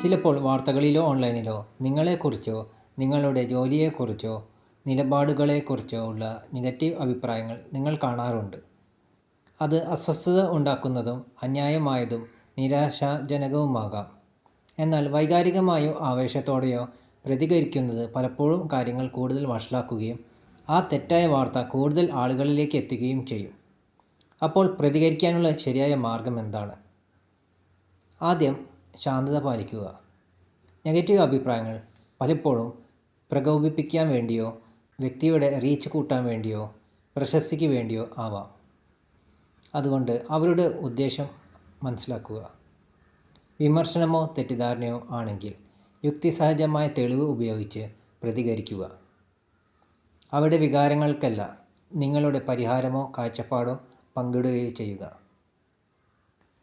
ചിലപ്പോൾ വാർത്തകളിലോ ഓൺലൈനിലോ നിങ്ങളെക്കുറിച്ചോ നിങ്ങളുടെ ജോലിയെക്കുറിച്ചോ നിലപാടുകളെക്കുറിച്ചോ ഉള്ള നെഗറ്റീവ് അഭിപ്രായങ്ങൾ നിങ്ങൾ കാണാറുണ്ട്. അത് അസ്വസ്ഥത ഉണ്ടാക്കുന്നതും അന്യായമായതും നിരാശാജനകവുമാകാം. എന്നാൽ വൈകാരികമായോ ആവേശത്തോടെയോ പ്രതികരിക്കുന്നത് പലപ്പോഴും കാര്യങ്ങൾ കൂടുതൽ വഷളാക്കുകയും ആ തെറ്റായ വാർത്ത കൂടുതൽ ആളുകളിലേക്ക് എത്തുകയും ചെയ്യും. അപ്പോൾ പ്രതികരിക്കാനുള്ള ശരിയായ മാർഗം എന്താണ്? ആദ്യം ശാന്തത പാലിക്കുക. നെഗറ്റീവ് അഭിപ്രായങ്ങൾ പലപ്പോഴും പ്രകോപിപ്പിക്കാൻ വേണ്ടിയോ വ്യക്തിയുടെ റീച്ച് കൂട്ടാൻ വേണ്ടിയോ പ്രശസ്തിക്ക് വേണ്ടിയോ ആവാം. അതുകൊണ്ട് അവരുടെ ഉദ്ദേശം മനസ്സിലാക്കുക. വിമർശനമോ തെറ്റിദ്ധാരണയോ ആണെങ്കിൽ യുക്തിസഹജമായ തെളിവ് ഉപയോഗിച്ച് പ്രതികരിക്കുക. അവരുടെ വികാരങ്ങൾക്കല്ല, നിങ്ങളുടെ പരിഹാരമോ കാഴ്ചപ്പാടോ പങ്കിടുകയോ ചെയ്യുക.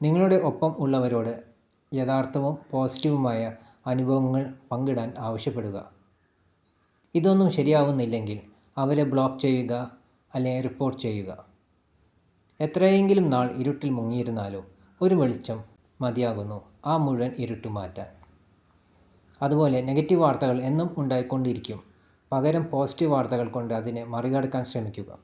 നിങ്ങളുടെ ഒപ്പം ഉള്ളവരോട് യഥാർത്ഥവും പോസിറ്റീവുമായ അനുഭവങ്ങൾ പങ്കിടാൻ ആവശ്യപ്പെടുക. ഇതൊന്നും ശരിയാവുന്നില്ലെങ്കിൽ അവരെ ബ്ലോക്ക് ചെയ്യുക അല്ലെങ്കിൽ റിപ്പോർട്ട് ചെയ്യുക. എത്രയെങ്കിലും നാൾ ഇരുട്ടിൽ മുങ്ങിയിരുന്നാലും ഒരു വെളിച്ചം മതിയാകുന്നു ആ മുഴുവൻ ഇരുട്ട് മാറ്റാൻ. അതുപോലെ നെഗറ്റീവ് വാർത്തകൾ എന്നും ഉണ്ടായിക്കൊണ്ടിരിക്കും. പകരം പോസിറ്റീവ് വാർത്തകൾ കൊണ്ട് അതിനെ മറികടക്കാൻ ശ്രമിക്കുക.